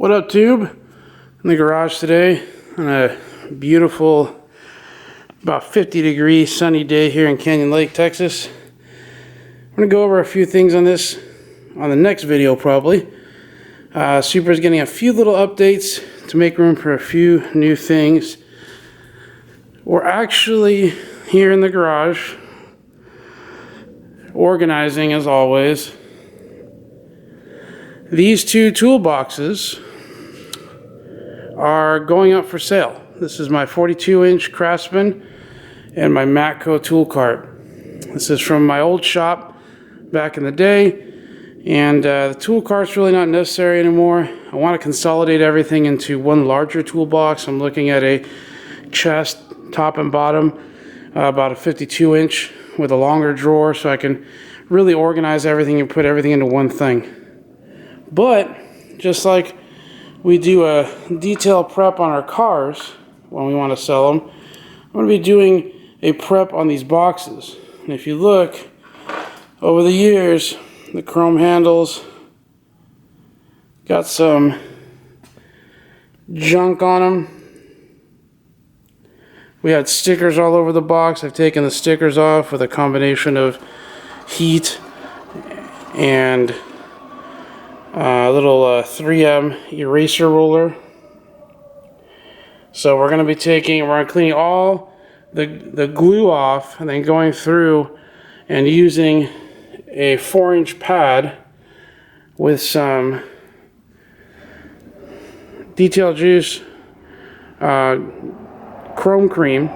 What up, Tube? In the garage today on a beautiful, about 50-degree sunny day here in Canyon Lake, Texas. I'm going to go over a few things on this on the next video probably. Super's getting a few little updates to make room for a few new things. We're actually here in the garage, organizing as always. These two toolboxes are going up for sale. This is my 42-inch Craftsman and my Matco tool cart. This is from my old shop back in the day, and the tool cart's really not necessary anymore. I want to consolidate everything into one larger toolbox. I'm looking at a chest, top and bottom, about a 52-inch with a longer drawer, so I can really organize everything and put everything into one thing. But just like we do a detail prep on our cars when we want to sell them, I'm going to be doing a prep on these boxes. And if you look over the years, the chrome handles got some junk on them. We had stickers all over the box. I've taken the stickers off with a combination of heat and a little 3M eraser roller. So we're going to be cleaning all the glue off and then going through and using a 4-inch pad with some Detail Juice chrome cream,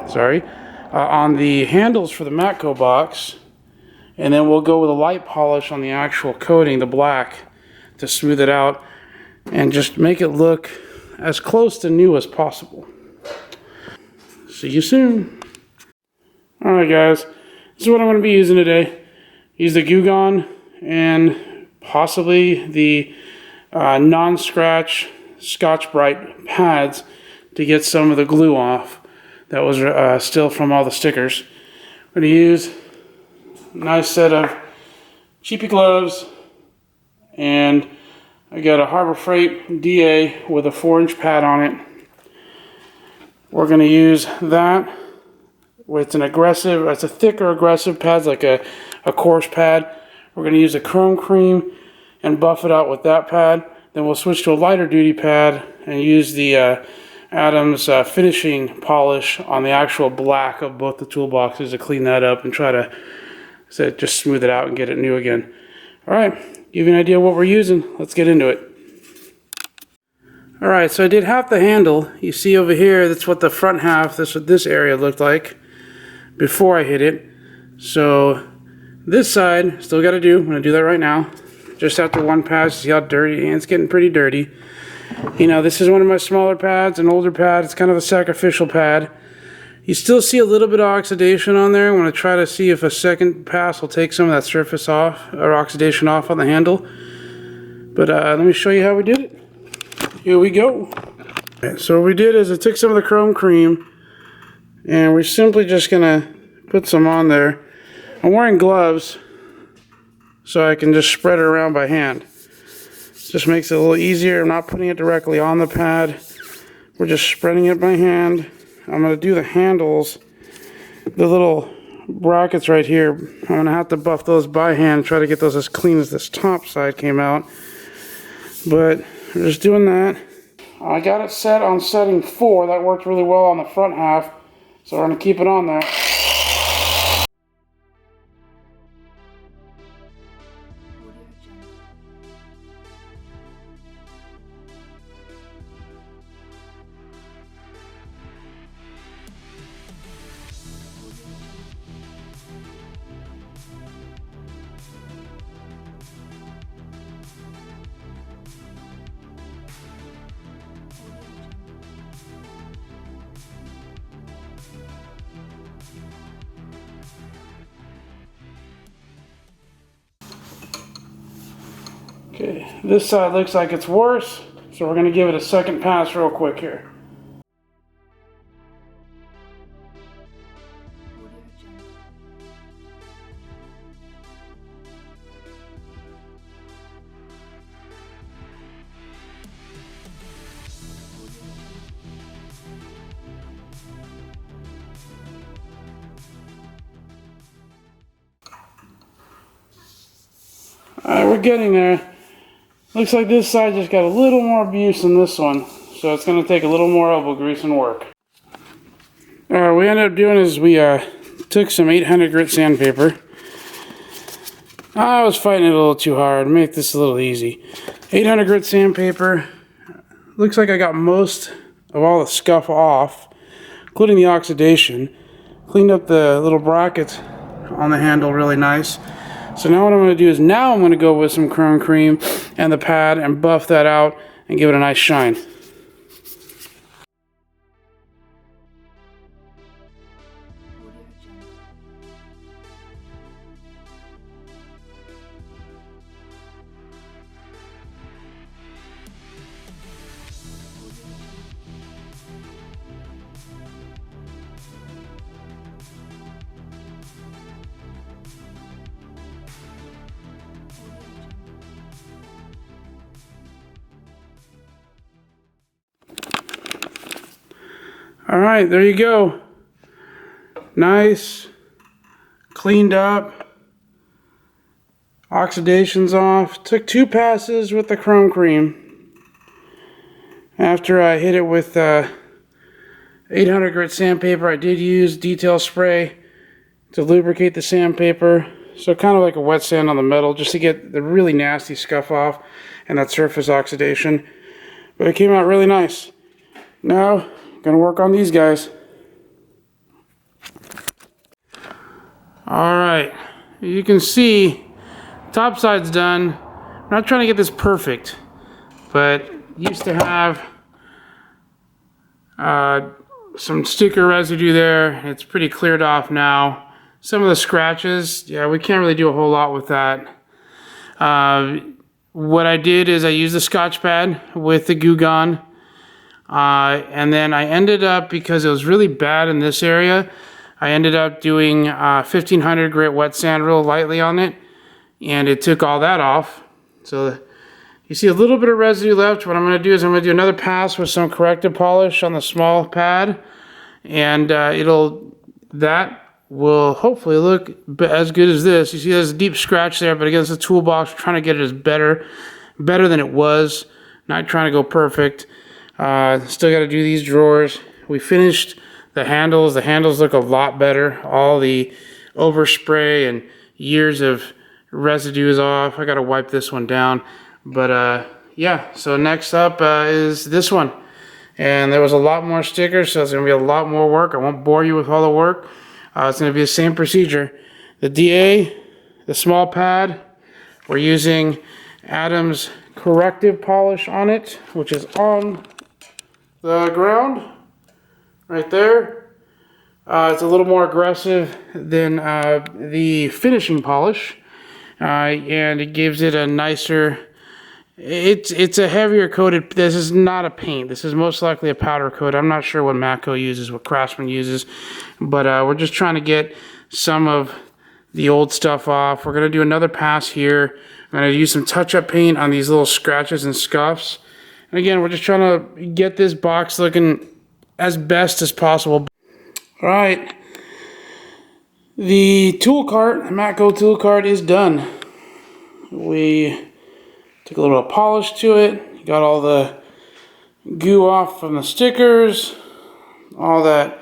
on the handles for the Matco box, and then we'll go with a light polish on the actual coating, the black, to smooth it out and just make it look as close to new as possible. See you soon. Alright guys, this is what I'm going to be using today. Use the Goo Gone and possibly the non-scratch Scotch Bright pads to get some of the glue off that was still from all the stickers. I'm going to use a nice set of cheapy gloves, and I got a Harbor Freight DA with a 4-inch pad on it. We're going to use that with it's a thicker aggressive pad, it's like a coarse pad. We're going to use a chrome cream and buff it out with that pad. Then we'll switch to a lighter duty pad and use the Adams finishing polish on the actual black of both the toolboxes to clean that up and try to just smooth it out and get it new again. Alright, give you an idea of what we're using. Let's get into it. Alright, so I did half the handle. You see over here, that's what the front half, that's what this area looked like before I hit it. So this side, still got to do. I'm going to do that right now. Just after one pass, see how dirty, and it's getting pretty dirty. You know, this is one of my smaller pads, an older pad. It's kind of a sacrificial pad. You still see a little bit of oxidation on there. I'm going to try to see if a second pass will take some of that surface off, or oxidation off on the handle. But let me show you how we did it. Here we go. Okay, so what we did is I took some of the chrome cream, and we're simply just going to put some on there. I'm wearing gloves, so I can just spread it around by hand. Just makes it a little easier. I'm not putting it directly on the pad. We're just spreading it by hand. I'm going to do the handles, the little brackets right here. I'm going to have to buff those by hand, try to get those as clean as this top side came out. But we're just doing that. I got it set on setting 4. That worked really well on the front half, so we're going to keep it on there. Okay, this side looks like it's worse, so we're going to give it a second pass real quick here. Alright, we're getting there. Looks like this side just got a little more abuse than this one, so it's going to take a little more elbow grease and work. Alright, what we ended up doing is we took some 800 grit sandpaper. I was fighting it a little too hard. Make this a little easy. 800 grit sandpaper. Looks like I got most of all the scuff off, including the oxidation. Cleaned up the little brackets on the handle really nice. So now what I'm going to do is I'm going to go with some chrome cream and the pad and buff that out and give it a nice shine. Alright, there you go. Nice, cleaned up, oxidation's off. Took 2 passes with the chrome cream. After I hit it with 800 grit sandpaper, I did use detail spray to lubricate the sandpaper. So kind of like a wet sand on the metal, just to get the really nasty scuff off and that surface oxidation. But it came out really nice. Now, gonna work on these guys. Alright, you can see top side's done. I'm not trying to get this perfect, but used to have some sticker residue there. It's pretty cleared off now. Some of the scratches, yeah, we can't really do a whole lot with that. What I did is I used the Scotch pad with the Goo Gone. And then I ended up, because it was really bad in this area, I ended up doing 1500 grit wet sand real lightly on it, and it took all that off. So you see a little bit of residue left. What I'm going to do is I'm going to do another pass with some corrective polish on the small pad, and that will hopefully look as good as this. You see there's a deep scratch there, but again, it's a toolbox. We're trying to get it as better than it was. Not trying to go perfect. Still got to do these drawers. We finished the handles. The handles look a lot better. All the overspray and years of residue is off. I got to wipe this one down. But yeah, so next up is this one. And there was a lot more stickers, so it's going to be a lot more work. I won't bore you with all the work. It's going to be the same procedure. The DA, the small pad, we're using Adam's corrective polish on it, which is on the ground right there. It's a little more aggressive than the finishing polish, and it gives it a nicer, it's a heavier coated. This is not a paint. This is most likely a powder coat. I'm not sure what Matco uses, what Craftsman uses, but we're just trying to get some of the old stuff off. We're going to do another pass here. I'm going to use some touch-up paint on these little scratches and scuffs. And again, we're just trying to get this box looking as best as possible. All right. The tool cart, the Matco tool cart, is done. We took a little polish to it. Got all the goo off from the stickers. All that,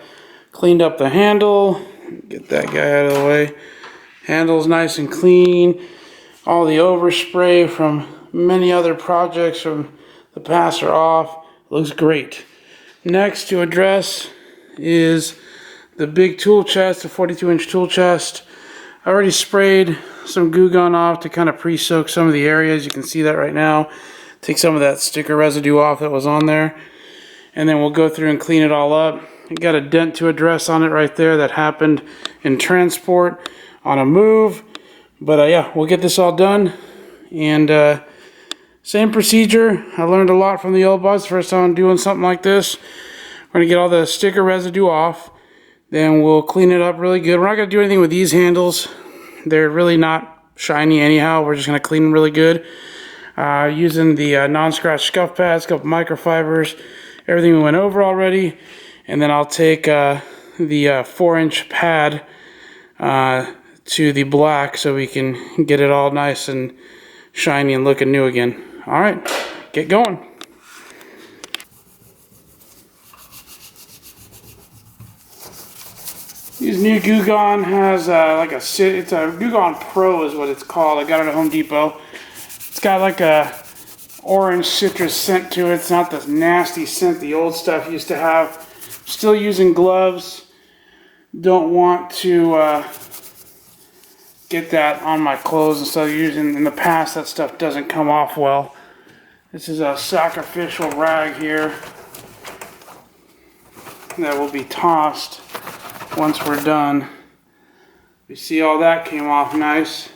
cleaned up the handle. Get that guy out of the way. Handle's nice and clean. All the overspray from many other projects from the past are off. Looks great. Next to address is the big tool chest, the 42-inch tool chest. I already sprayed some Goo Gone off to kind of pre-soak some of the areas. You can see that right now. Take some of that sticker residue off that was on there. And then we'll go through and clean it all up. I got a dent to address on it right there that happened in transport on a move. But yeah, we'll get this all done. And same procedure. I learned a lot from the old boss. First time I'm doing something like this. We're going to get all the sticker residue off. Then we'll clean it up really good. We're not going to do anything with these handles. They're really not shiny anyhow. We're just going to clean them really good. Using the non-scratch scuff pads, a couple microfibers, everything we went over already. And then I'll take the 4-inch pad to the black so we can get it all nice and shiny and looking new again. All right, get going. This new Goo Gone has it's a Goo Gone Pro is what it's called. I got it at Home Depot. It's got like a orange citrus scent to it. It's not this nasty scent the old stuff used to have. Still using gloves. Don't want to get that on my clothes instead of using, in the past that stuff doesn't come off well. This is a sacrificial rag here that will be tossed once we're done. You see all that came off nice.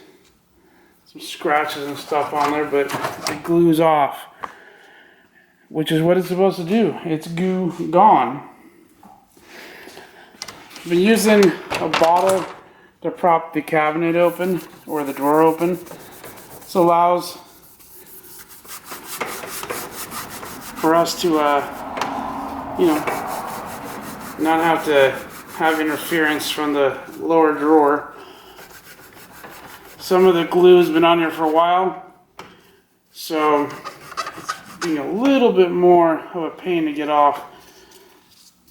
Some scratches and stuff on there, but it glues off, which is what it's supposed to do. It's Goo Gone. I've been using a bottle to prop the cabinet open or the drawer open. This allows for us to, not have to have interference from the lower drawer. Some of the glue has been on here for a while, so it's being a little bit more of a pain to get off.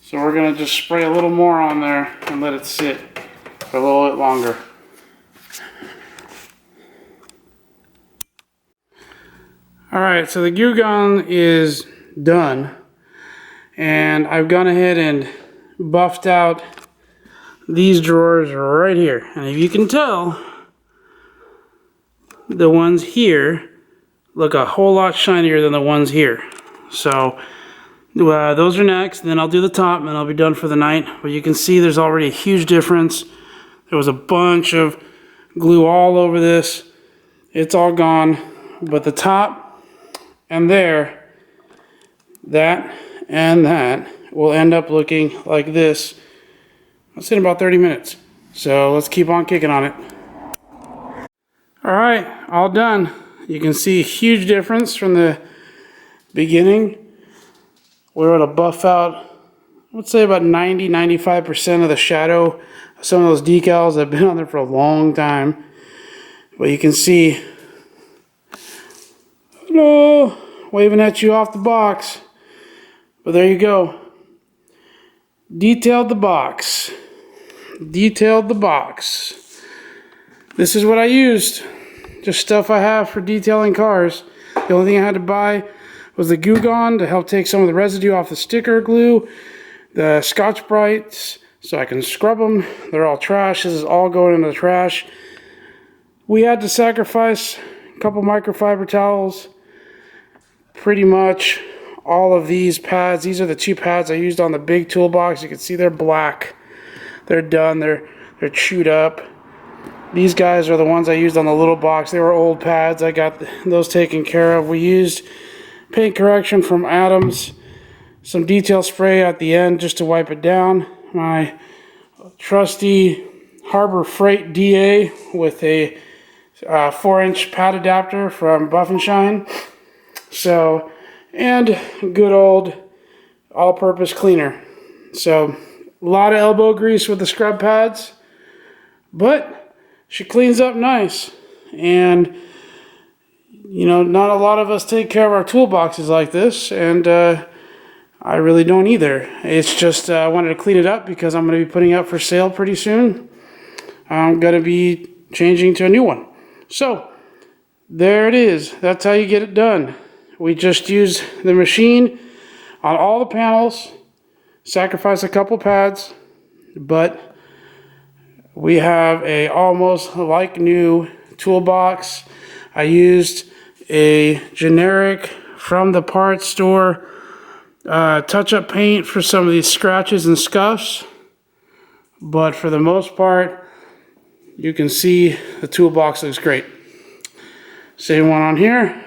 So we're going to just spray a little more on there and let it sit for a little bit longer. Alright, so the Goo Gone is done, and I've gone ahead and buffed out these drawers right here. And if you can tell, the ones here look a whole lot shinier than the ones here. So those are next, and then I'll do the top and then I'll be done for the night. But you can see there's already a huge difference. There was a bunch of glue all over this. It's all gone, but the top and there, that and that will end up looking like this. It's in about 30 minutes. So let's keep on kicking on it. Alright, all done. You can see a huge difference from the beginning. We're able to buff out, I would say about 90-95% of the shadow of some of those decals that have been on there for a long time. But you can see, hello, waving at you off the box. But there you go. Detailed the box. Detailed the box. This is what I used. Just stuff I have for detailing cars. The only thing I had to buy was the Goo Gone to help take some of the residue off the sticker glue. The Scotch Brights so I can scrub them. They're all trash. This is all going into the trash. We had to sacrifice a couple microfiber towels. Pretty much all of these pads. These are the two pads I used on the big toolbox. You can see they're black. They're done. They're chewed up. These guys are the ones I used on the little box. They were old pads. I got those taken care of. We used paint correction from Adams. Some detail spray at the end just to wipe it down. My trusty Harbor Freight DA with a 4-inch pad adapter from Buff and Shine. So, and good old all-purpose cleaner. So, a lot of elbow grease with the scrub pads, but she cleans up nice. And not a lot of us take care of our toolboxes like this, and I really don't either. It's just I wanted to clean it up because I'm going to be putting it up for sale pretty soon. I'm going to be changing to a new one. So, there it is. That's how you get it done. We just use the machine on all the panels, sacrifice a couple pads, but we have a almost like new toolbox. I used a generic from the parts store touch-up paint for some of these scratches and scuffs, but for the most part you can see the toolbox looks great. Same one on here.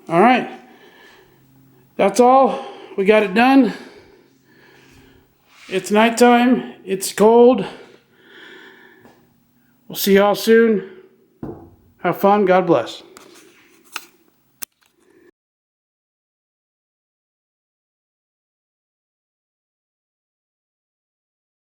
Alright, that's all. We got it done. It's nighttime. It's cold. We'll see y'all soon. Have fun. God bless.